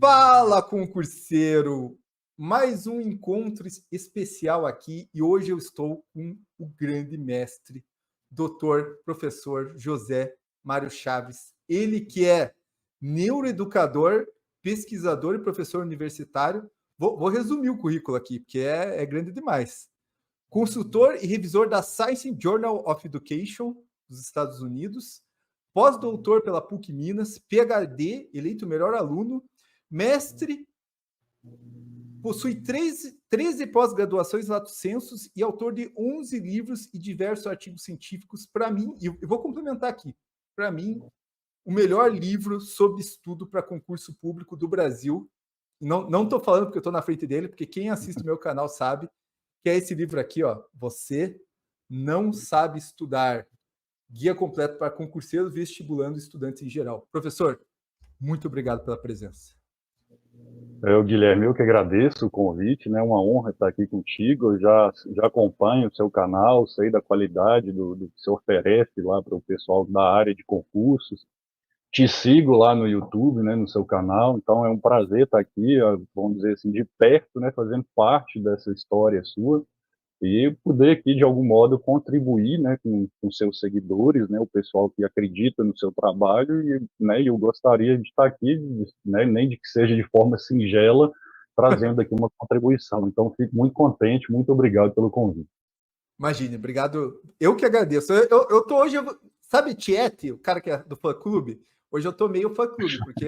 Fala, concurseiro! Mais um encontro especial aqui e hoje eu estou com o grande mestre, doutor, professor José Mário Chaves. Ele que é neuroeducador, pesquisador e professor universitário. Vou resumir o currículo aqui, porque é grande demais. Consultor e revisor da Science Journal of Education dos Estados Unidos, pós-doutor pela PUC Minas, PhD, eleito melhor aluno, mestre, possui 13 pós-graduações lato sensus e autor de 11 livros e diversos artigos científicos. Para mim, e eu vou complementar aqui, para mim, o melhor livro sobre estudo para concurso público do Brasil. Não estou falando porque eu estou na frente dele, porque quem assiste meu canal sabe que é esse livro aqui, ó. Você não sabe estudar. Guia completo para concurseiros, vestibulando estudantes em geral. Professor, muito obrigado pela presença. Guilherme, eu que agradeço o convite, né? Uma honra estar aqui contigo. Eu já acompanho o seu canal, sei da qualidade do que você oferece lá para o pessoal da área de concursos. Te sigo lá no YouTube, né, no seu canal, então é um prazer estar aqui, vamos dizer assim, de perto, né, fazendo parte dessa história sua e poder aqui, de algum modo, contribuir, né, com seus seguidores, né, o pessoal que acredita no seu trabalho e, né, eu gostaria de estar aqui, né, nem de que seja de forma singela, trazendo aqui uma contribuição. Então, fico muito contente, muito obrigado pelo convite. Imagine, obrigado. Eu que agradeço. Eu tô hoje, sabe, Tiete, o cara que é do fã-clube? Hoje eu tô meio fã-clube, porque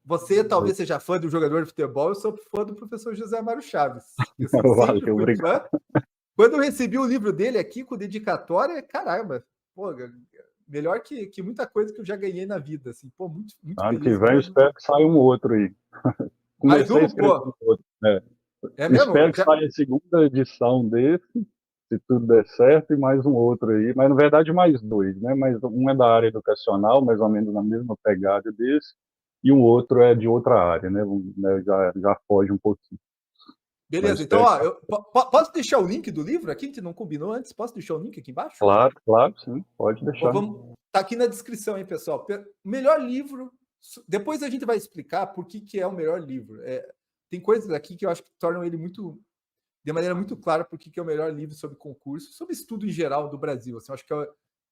você talvez seja fã do jogador de futebol, eu sou fã do professor José Mário Chaves. Eu sempre Valeu, fui obrigado. fã. Quando eu recebi o livro dele aqui com dedicatória, caramba, pô, melhor que muita coisa que eu já ganhei na vida, assim, pô, muito Ano que feliz vem eu mesmo. espero que saia um outro aí. Mais Comecei a um, escrever pô, um outro, né? é mesmo? Espero que saia a segunda edição desse, se tudo der certo, e mais um outro aí. Mas, na verdade, mais dois, né? Mas um é da área educacional, mais ou menos na mesma pegada desse, e um outro é de outra área, né? Já foge um pouquinho. Mas Beleza, então, espero. ó, posso deixar o link do livro aqui? A gente não combinou antes? Posso deixar o link aqui embaixo? Claro, claro, sim, pode deixar. Tá aqui na descrição, hein, pessoal. Melhor livro. Depois a gente vai explicar por que é o melhor livro. Tem coisas aqui que eu acho que tornam ele de maneira muito clara por que é o melhor livro sobre concurso, sobre estudo em geral do Brasil. Assim, eu acho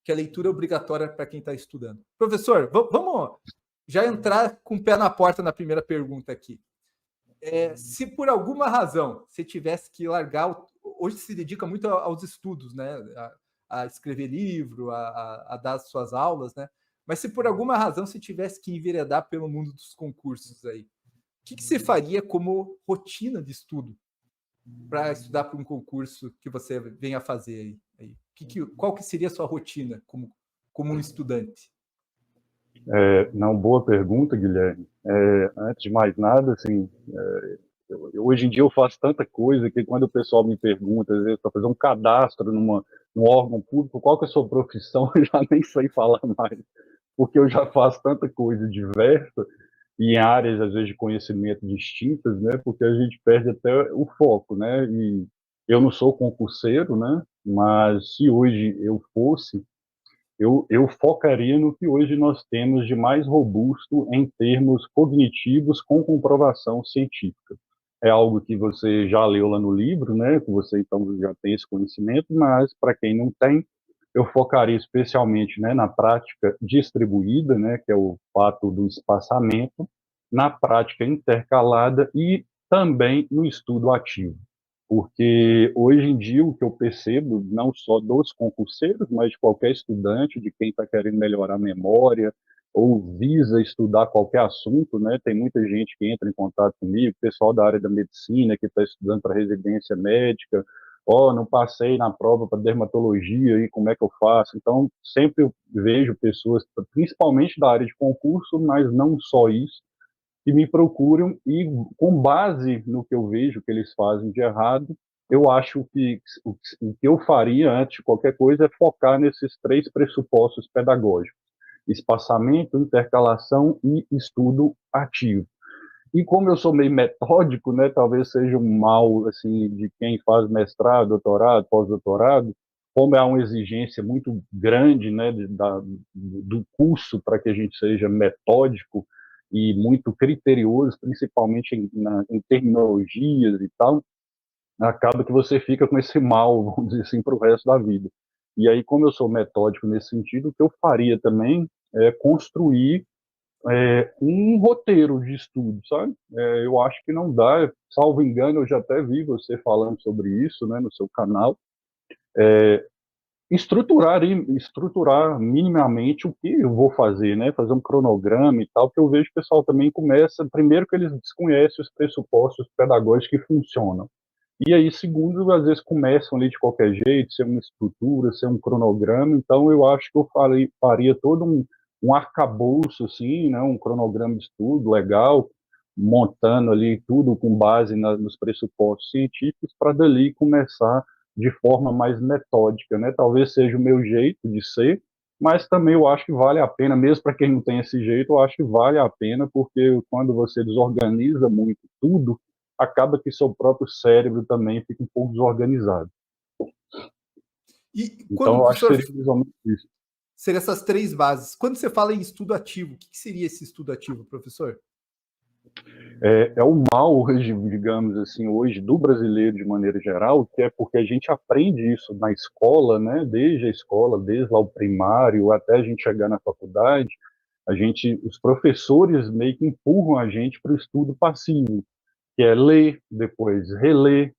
que a leitura é obrigatória para quem está estudando. Professor, vamos já entrar com o pé na porta na primeira pergunta aqui. Se por alguma razão você tivesse que largar, hoje se dedica muito aos estudos, né? A escrever livro, a dar as suas aulas, né? Mas se por alguma razão você tivesse que enveredar pelo mundo dos concursos aí, o que você faria como rotina de estudo para estudar para um concurso que você venha fazer aí? Qual que seria a sua rotina como um estudante? Não, boa pergunta, Guilherme. Antes de mais nada, assim, hoje em dia eu faço tanta coisa que quando o pessoal me pergunta, às vezes, para fazer um cadastro num órgão público, qual que é a sua profissão, eu já nem sei falar mais, porque eu já faço tanta coisa diversa e em áreas, às vezes, de conhecimento distintas, né, porque a gente perde até o foco, né, e eu não sou concurseiro, né, mas se hoje eu fosse, eu focaria no que hoje nós temos de mais robusto em termos cognitivos com comprovação científica. É algo que você já leu lá no livro, né? Que você então já tem esse conhecimento, mas para quem não tem, eu focaria especialmente, né, na prática distribuída, né, que é o fato do espaçamento, na prática intercalada e também no estudo ativo. Porque hoje em dia o que eu percebo, não só dos concurseiros, mas de qualquer estudante, de quem está querendo melhorar a memória ou visa estudar qualquer assunto, né? Tem muita gente que entra em contato comigo, pessoal da área da medicina que está estudando para residência médica, não passei na prova para dermatologia, e como é que eu faço? Então, sempre eu vejo pessoas, principalmente da área de concurso, mas não só isso, que me procuram e, com base no que eu vejo que eles fazem de errado, eu acho que o que eu faria antes de qualquer coisa é focar nesses três pressupostos pedagógicos: espaçamento, intercalação e estudo ativo. E como eu sou meio metódico, né, talvez seja um mal assim de quem faz mestrado, doutorado, pós-doutorado, como há uma exigência muito grande, né, do curso para que a gente seja metódico, e muito criterioso, principalmente em terminologias e tal, acaba que você fica com esse mal, vamos dizer assim, para o resto da vida. E aí, como eu sou metódico nesse sentido, o que eu faria também é construir um roteiro de estudo, sabe? Eu acho que não dá, salvo engano, eu já até vi você falando sobre isso, né, no seu canal, estruturar minimamente o que eu vou fazer, né? Fazer um cronograma e tal, porque eu vejo que o pessoal também começa, primeiro que eles desconhecem os pressupostos pedagógicos que funcionam. E aí, segundo, às vezes começam ali de qualquer jeito, ser uma estrutura, ser um cronograma, então eu acho que eu faria todo um arcabouço, assim, né, um cronograma de estudo legal, montando ali tudo com base nos pressupostos científicos, para dali começar de forma mais metódica, né? Talvez seja o meu jeito de ser, mas também eu acho que vale a pena, mesmo para quem não tem esse jeito, eu acho que vale a pena, porque quando você desorganiza muito tudo, acaba que seu próprio cérebro também fica um pouco desorganizado. E Então, quando, eu acho que professor, seria visualmente isso. seriam essas três bases. Quando você fala em estudo ativo, o que seria esse estudo ativo, professor? É o mal hoje, digamos assim, hoje do brasileiro de maneira geral, que é porque a gente aprende isso na escola, né? Desde a escola, desde lá o primário até a gente chegar na faculdade, os professores meio que empurram a gente para o estudo passivo, que é ler, depois reler,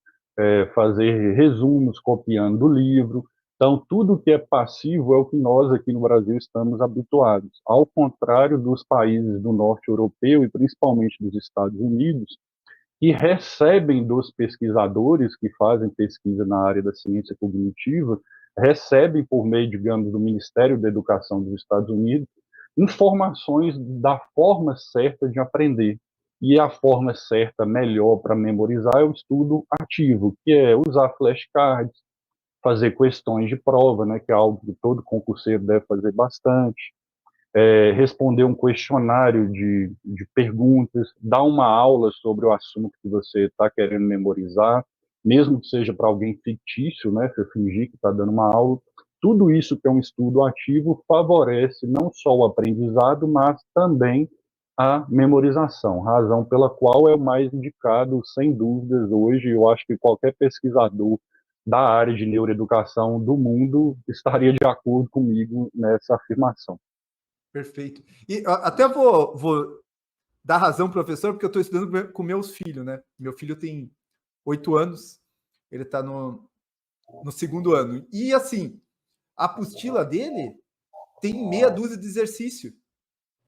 fazer resumos copiando do livro. Então, tudo que é passivo é o que nós aqui no Brasil estamos habituados. Ao contrário dos países do norte europeu e principalmente dos Estados Unidos, que recebem dos pesquisadores que fazem pesquisa na área da ciência cognitiva, recebem por meio, digamos, do Ministério da Educação dos Estados Unidos, informações da forma certa de aprender. E a forma certa, melhor para memorizar, é o estudo ativo, que é usar flashcards, fazer questões de prova, né, que é algo que todo concurseiro deve fazer bastante, responder um questionário de perguntas, dar uma aula sobre o assunto que você está querendo memorizar, mesmo que seja para alguém fictício, né, você fingir que está dando uma aula. Tudo isso que é um estudo ativo favorece não só o aprendizado, mas também a memorização, razão pela qual é o mais indicado, sem dúvidas, hoje. Eu acho que qualquer pesquisador da área de neuroeducação do mundo estaria de acordo comigo nessa afirmação. Perfeito. E até vou dar razão, professor, porque eu estou estudando com meus filhos, né? Meu filho tem 8 anos, ele está no segundo ano. E assim, a apostila dele tem meia dúzia de exercício.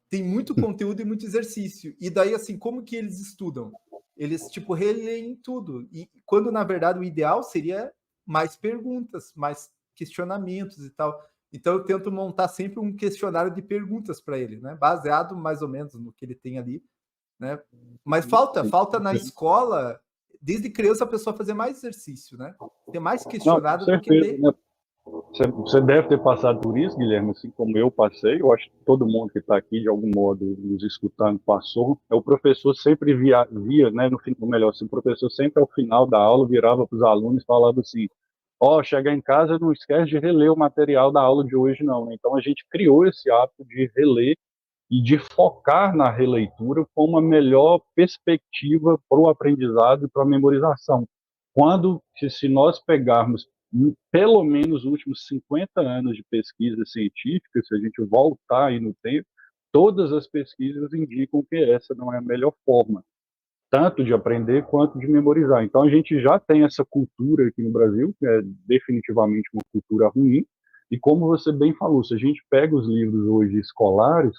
Tem muito conteúdo e muito exercício. E daí, assim, como que eles estudam? Eles, tipo, releem tudo. E quando, na verdade, o ideal seria mais perguntas, mais questionamentos e tal. Então, eu tento montar sempre um questionário de perguntas para ele, né? Baseado mais ou menos no que ele tem ali, né? Mas falta na escola, desde criança, a pessoa fazer mais exercício, né? Ter mais Não, com questionário do que certeza, ler. né? Você deve ter passado por isso, Guilherme, assim como eu passei. Eu acho que todo mundo que está aqui, de algum modo, nos escutando, passou. O professor sempre via, né, no fim, ou melhor, assim, o professor sempre ao final da aula virava para os alunos e falava assim: ó, chegar em casa, não esquece de reler o material da aula de hoje, não, né? Então a gente criou esse hábito de reler e de focar na releitura como a melhor perspectiva para o aprendizado e para a memorização. Se nós pegarmos pelo menos os últimos 50 anos de pesquisa científica, se a gente voltar aí no tempo, todas as pesquisas indicam que essa não é a melhor forma, tanto de aprender quanto de memorizar. Então a gente já tem essa cultura aqui no Brasil, que é definitivamente uma cultura ruim, e como você bem falou, se a gente pega os livros hoje escolares,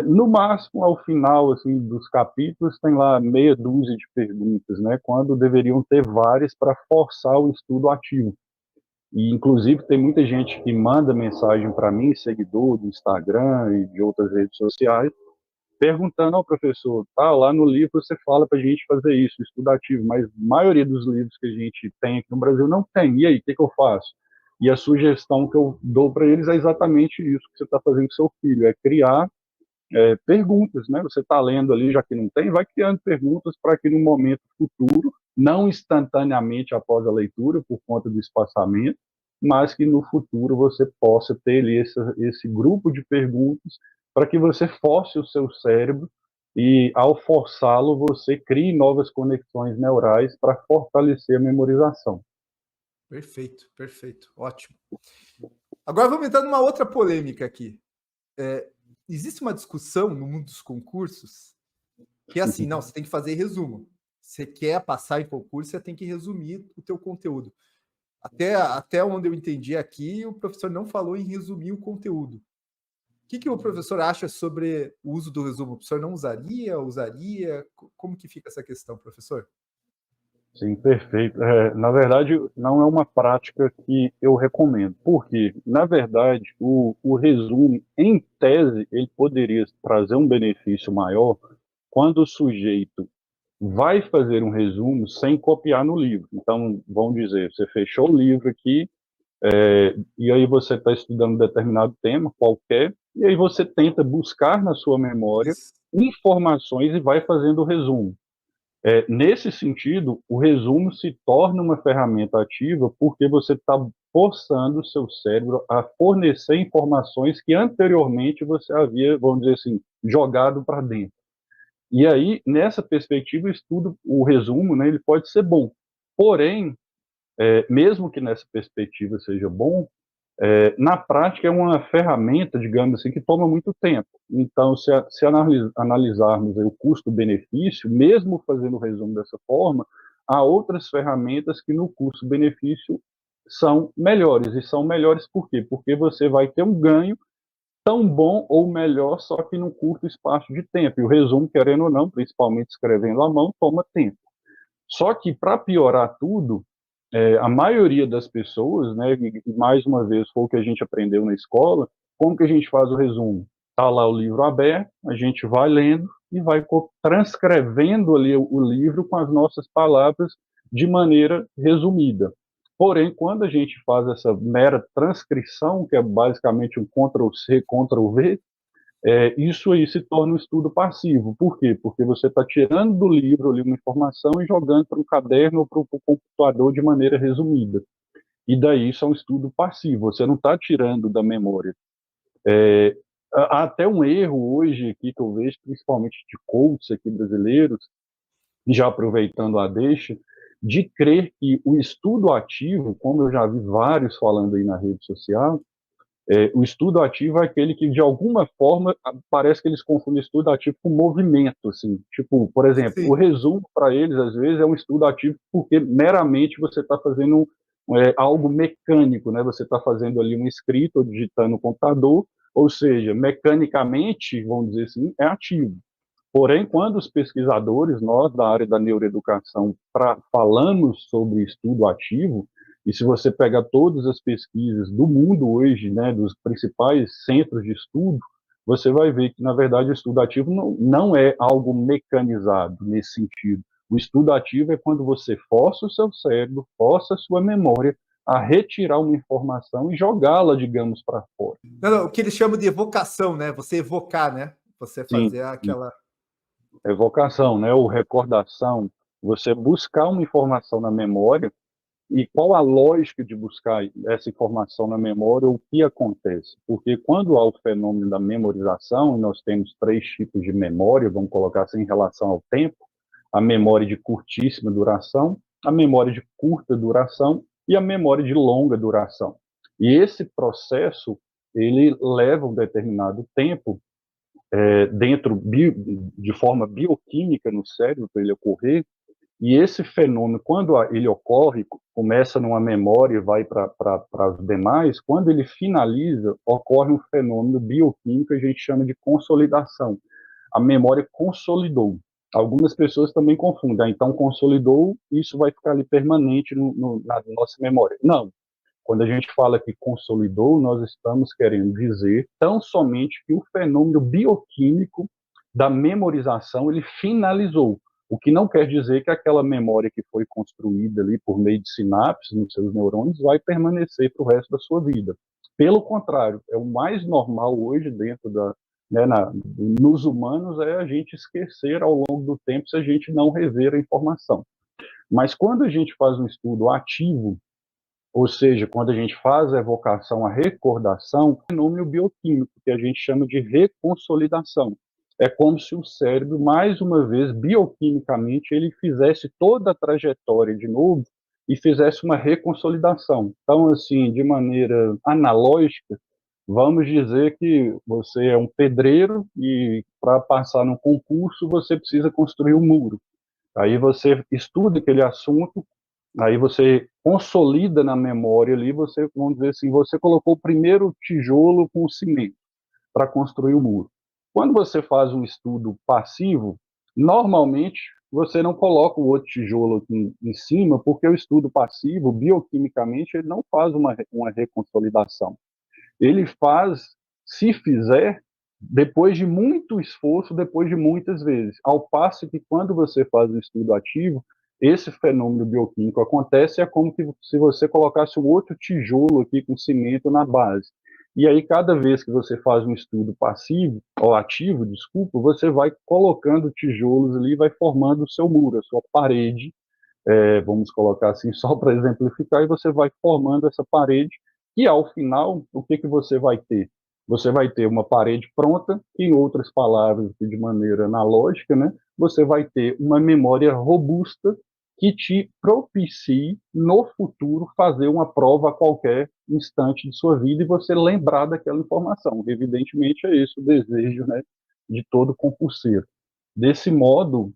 no máximo, ao final assim, dos capítulos, tem lá meia dúzia de perguntas, né, quando deveriam ter várias para forçar o estudo ativo. E, inclusive, tem muita gente que manda mensagem para mim, seguidor do Instagram e de outras redes sociais, perguntando ao professor, tá, lá no livro você fala para a gente fazer isso, estudo ativo, mas a maioria dos livros que a gente tem aqui no Brasil não tem. E aí, o que eu faço? E a sugestão que eu dou para eles é exatamente isso que você está fazendo com seu filho, é criar perguntas, né? Você está lendo ali, já que não tem, vai criando perguntas para que no momento futuro, não instantaneamente após a leitura, por conta do espaçamento, mas que no futuro você possa ter ali esse grupo de perguntas para que você force o seu cérebro e ao forçá-lo, você cria novas conexões neurais para fortalecer a memorização. Perfeito, perfeito, ótimo. Agora vamos entrar numa outra polêmica aqui. Existe uma discussão no mundo dos concursos que é assim, não, você tem que fazer resumo. Você quer passar em concurso, você tem que resumir o teu conteúdo. Até onde eu entendi aqui, o professor não falou em resumir o conteúdo. O que o professor acha sobre o uso do resumo? O professor não usaria? Usaria? Como que fica essa questão, professor? Sim, perfeito. Na verdade, não é uma prática que eu recomendo. Por quê? Na verdade, o resumo, em tese, ele poderia trazer um benefício maior quando o sujeito vai fazer um resumo sem copiar no livro. Então, vamos dizer, você fechou o livro aqui, e aí você está estudando um determinado tema, qualquer, e aí você tenta buscar na sua memória Isso. informações e vai fazendo o resumo. Nesse sentido, o resumo se torna uma ferramenta ativa porque você está forçando o seu cérebro a fornecer informações que anteriormente você havia, vamos dizer assim, jogado para dentro. E aí, nessa perspectiva, o resumo, né, ele pode ser bom. Porém, mesmo que nessa perspectiva seja bom, na prática é uma ferramenta, digamos assim, que toma muito tempo. Então, se analisarmos aí o custo-benefício, mesmo fazendo o resumo dessa forma, há outras ferramentas que no custo-benefício são melhores. E são melhores por quê? Porque você vai ter um ganho tão bom ou melhor, só que num curto espaço de tempo. E o resumo, querendo ou não, principalmente escrevendo à mão, toma tempo. Só que, para piorar tudo, a maioria das pessoas, né, e mais uma vez foi o que a gente aprendeu na escola, como que a gente faz o resumo? Está lá o livro aberto, a gente vai lendo e vai transcrevendo ali o livro com as nossas palavras de maneira resumida. Porém, quando a gente faz essa mera transcrição, que é basicamente um Ctrl+C, Ctrl+V, isso aí se torna um estudo passivo. Por quê? Porque você está tirando do livro ali uma informação e jogando para o caderno ou para o computador de maneira resumida. E daí isso é um estudo passivo, você não está tirando da memória. Há até um erro hoje aqui que eu vejo, principalmente de coaches aqui brasileiros, já aproveitando a deixa, de crer que o estudo ativo, como eu já vi vários falando aí na rede social, o estudo ativo é aquele que, de alguma forma, parece que eles confundem estudo ativo com movimento, assim. Tipo, por exemplo, o Sim. resumo para eles, às vezes, é um estudo ativo porque meramente você está fazendo algo mecânico, né? Você está fazendo ali uma escrita ou digitando no computador, ou seja, mecanicamente, vamos dizer assim, é ativo. Porém, quando os pesquisadores, nós da área da neuroeducação, falamos sobre estudo ativo, e se você pegar todas as pesquisas do mundo hoje, né, dos principais centros de estudo, você vai ver que, na verdade, o estudo ativo não é algo mecanizado nesse sentido. O estudo ativo é quando você força o seu cérebro, força a sua memória a retirar uma informação e jogá-la, digamos, para fora. Não, o que eles chamam de evocação, né? Você evocar, né? Você Sim, fazer aquela. evocação, né, ou recordação, você buscar uma informação na memória e qual a lógica de buscar essa informação na memória, o que acontece? Porque quando há o fenômeno da memorização, nós temos três tipos de memória, vamos colocar assim em relação ao tempo, a memória de curtíssima duração, a memória de curta duração e a memória de longa duração. E esse processo, ele leva um determinado tempo de forma bioquímica no cérebro para ele ocorrer, e esse fenômeno, quando ele ocorre, começa numa memória e vai para as demais, quando ele finaliza, ocorre um fenômeno bioquímico que a gente chama de consolidação. A memória consolidou. Algumas pessoas também confundem. Então, consolidou, isso vai ficar ali permanente na nossa memória. Não. Quando a gente fala que consolidou, nós estamos querendo dizer tão somente que o fenômeno bioquímico da memorização ele finalizou. O que não quer dizer que aquela memória que foi construída ali por meio de sinapses nos seus neurônios vai permanecer para o resto da sua vida. Pelo contrário, é o mais normal hoje dentro nos humanos é a gente esquecer ao longo do tempo se a gente não rever a informação. Mas quando a gente faz um estudo ativo, ou seja, quando a gente faz a evocação, a recordação, é um fenômeno bioquímico que a gente chama de reconsolidação. É como se o cérebro, mais uma vez, bioquimicamente, ele fizesse toda a trajetória de novo e fizesse uma reconsolidação. Então, assim, de maneira analógica, vamos dizer que você é um pedreiro e para passar no concurso você precisa construir um muro. Aí você estuda aquele assunto, aí você consolida na memória ali, você, vamos dizer assim, você colocou o primeiro tijolo com o cimento para construir o muro. Quando você faz um estudo passivo, normalmente você não coloca o outro tijolo aqui em cima, porque o estudo passivo, bioquimicamente, ele não faz uma reconsolidação. Ele faz, se fizer, depois de muito esforço, depois de muitas vezes. Ao passo que quando você faz o estudo ativo, esse fenômeno bioquímico acontece, é como se você colocasse um outro tijolo aqui com cimento na base. E aí, cada vez que você faz um estudo passivo, ou ativo, desculpa, você vai colocando tijolos ali, vai formando o seu muro, a sua parede, vamos colocar assim, só para exemplificar, e você vai formando essa parede, e ao final, o que você vai ter? Você vai ter uma parede pronta, em outras palavras, de maneira analógica, né? Você vai ter uma memória robusta que te propicie, no futuro, fazer uma prova a qualquer instante de sua vida e você lembrar daquela informação. Evidentemente, é esse o desejo, né, de todo concurseiro. Desse modo,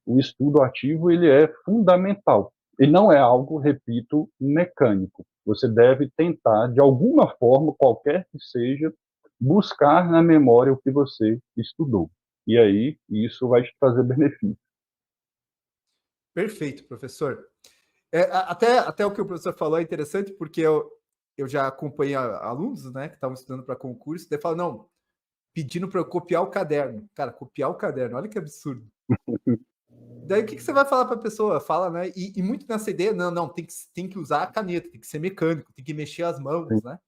o estudo ativo ele é fundamental. Ele não é algo, repito, mecânico. Você deve tentar, de alguma forma, qualquer que seja, buscar na memória o que você estudou. E aí, isso vai te trazer benefício. Perfeito, professor. Até o que o professor falou é interessante, porque eu já acompanhei alunos, né, que estavam estudando para concurso, daí falam, não, pedindo para eu copiar o caderno. Cara, copiar o caderno, olha que absurdo. Daí o que você vai falar para a pessoa? Fala, né? E muito nessa ideia, não, tem que usar a caneta, tem que ser mecânico, tem que mexer as mãos, Sim, né?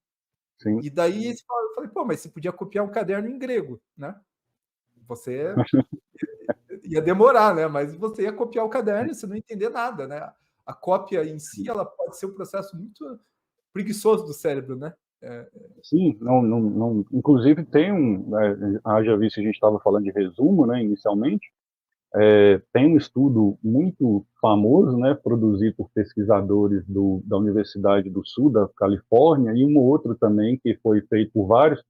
sim. E daí eu falei, pô, mas você podia copiar um caderno em grego, né? Você ia demorar, né? Mas você ia copiar o caderno e você não ia entender nada, né? A cópia em si, ela pode ser um processo muito preguiçoso do cérebro, né? Sim, inclusive tem haja visto que a gente estava falando de resumo, né, inicialmente, tem um estudo muito famoso, né, produzido por pesquisadores da Universidade do Sul da Califórnia e um outro também que foi feito por vários,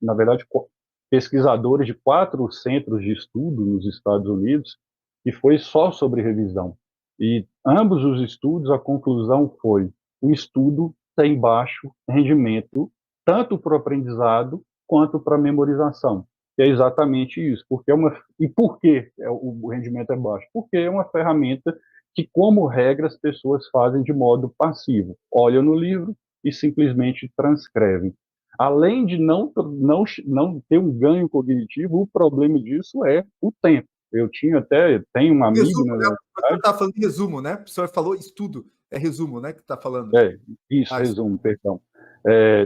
na verdade, pesquisadores de 4 centros de estudo nos Estados Unidos, que foi só sobre revisão. E ambos os estudos, a conclusão foi: o estudo tem baixo rendimento, tanto para o aprendizado quanto para a memorização. Que é exatamente isso. E por que o rendimento é baixo? Porque é uma ferramenta que, como regra, as pessoas fazem de modo passivo. Olham no livro e simplesmente transcrevem. Além de não ter um ganho cognitivo, o problema disso é o tempo. Tenho uma amiga Resumo, na né? O professor universidade, está falando de resumo, né? O professor falou estudo, é resumo, né? Que está falando. isso, Ah, resumo, perdão.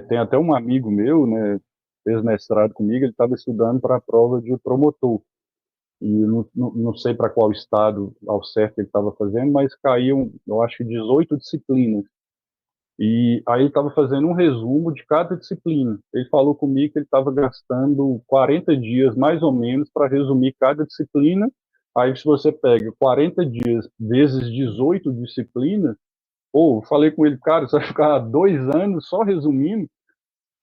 Tem até um amigo meu, né, fez mestrado comigo, ele estava estudando para a prova de promotor. E não sei para qual estado ao certo ele estava fazendo, mas caíam, eu acho que 18 disciplinas. E aí ele estava fazendo um resumo de cada disciplina. Ele falou comigo que ele estava gastando 40 dias, mais ou menos, para resumir cada disciplina. Aí, se você pega 40 dias vezes 18 disciplinas, eu falei com ele, cara, você vai ficar 2 anos só resumindo?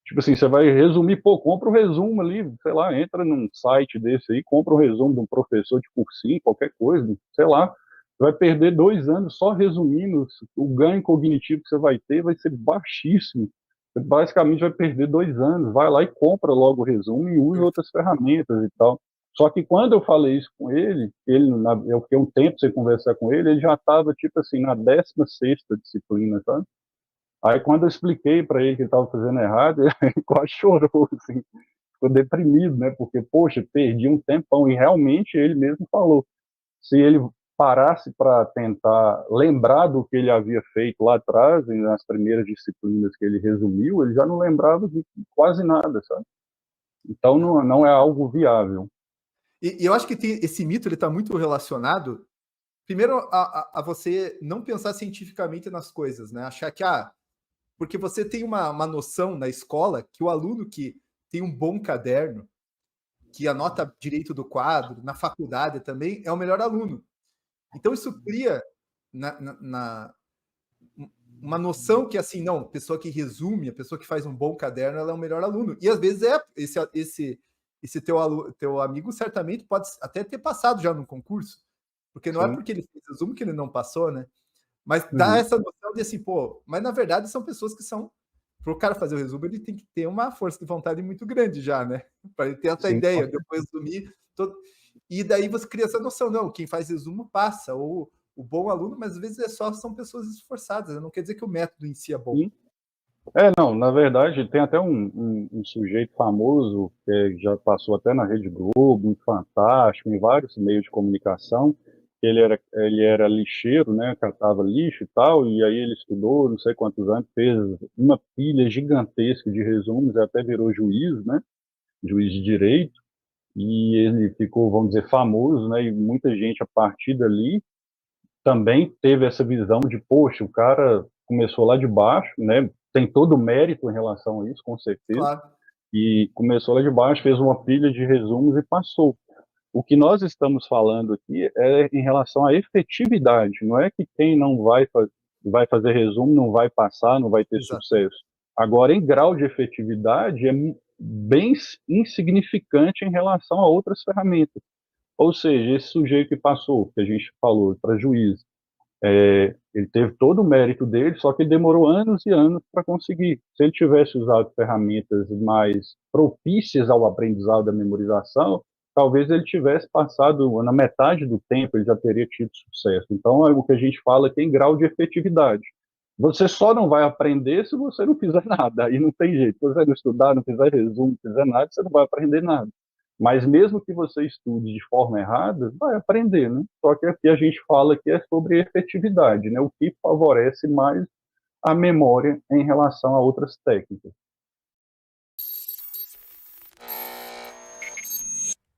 Tipo assim, você vai resumir, compra um resumo ali, sei lá, entra num site desse aí, compra um resumo de um professor de cursinho, qualquer coisa, sei lá, você vai perder 2 anos só resumindo, o ganho cognitivo que você vai ter vai ser baixíssimo. Você basicamente vai perder 2 anos, vai lá e compra logo o resumo e usa outras ferramentas e tal. Só que quando eu falei isso com eu fiquei um tempo sem conversar com ele já estava, tipo assim, na 16ª disciplina, sabe? Aí quando eu expliquei para ele que ele estava fazendo errado, ele quase chorou, assim, ficou deprimido, né? Porque, poxa, perdi um tempão. E realmente ele mesmo falou, se ele parasse para tentar lembrar do que ele havia feito lá atrás, nas primeiras disciplinas que ele resumiu, ele já não lembrava de quase nada, sabe? Então não é algo viável. E eu acho que esse mito ele está muito relacionado, primeiro, a você não pensar cientificamente nas coisas, né? Achar que, porque você tem uma noção na escola que o aluno que tem um bom caderno, que anota direito do quadro, na faculdade também, é o melhor aluno. Então, isso cria uma noção que, assim, não, a pessoa que resume, a pessoa que faz um bom caderno, ela é o melhor aluno. E, às vezes, esse teu amigo certamente pode até ter passado já no concurso, porque não é Sim. porque ele fez resumo que ele não passou, né? Mas dá Uhum. essa noção de assim, pô, mas na verdade são pessoas que são. Para o cara fazer o resumo, ele tem que ter uma força de vontade muito grande já, né? Para ele ter essa Sim, ideia, depois resumir. E daí você cria essa noção, não, quem faz resumo passa, ou o bom aluno, mas às vezes são pessoas esforçadas, não quer dizer que o método em si é bom. sim. Não, na verdade, tem até um sujeito famoso, que já passou até na Rede Globo, em Fantástico, em vários meios de comunicação, que ele era lixeiro, né, catava lixo e tal, e aí ele estudou, não sei quantos anos, fez uma pilha gigantesca de resumos, e até virou juiz, né, juiz de direito, e ele ficou, vamos dizer, famoso, né, e muita gente a partir dali também teve essa visão de, poxa, o cara começou lá de baixo, né? Tem todo o mérito em relação a isso, com certeza. Claro. E começou lá de baixo, fez uma pilha de resumos e passou. O que nós estamos falando aqui é em relação à efetividade. Não é que quem não vai fazer resumo não vai passar, não vai ter Exatamente. sucesso. Agora, em grau de efetividade, é bem insignificante em relação a outras ferramentas. Ou seja, esse sujeito que passou, que a gente falou, para juiz, ele teve todo o mérito dele, só que demorou anos e anos para conseguir. Se ele tivesse usado ferramentas mais propícias ao aprendizado da memorização, talvez ele tivesse passado na metade do tempo, ele já teria tido sucesso. Então, é o que a gente fala que tem grau de efetividade. Você só não vai aprender se você não fizer nada, aí não tem jeito. Se você não estudar, não fizer resumo, não fizer nada, você não vai aprender nada. Mas mesmo que você estude de forma errada, vai aprender, né? Só que aqui a gente fala que é sobre efetividade, né? O que favorece mais a memória em relação a outras técnicas.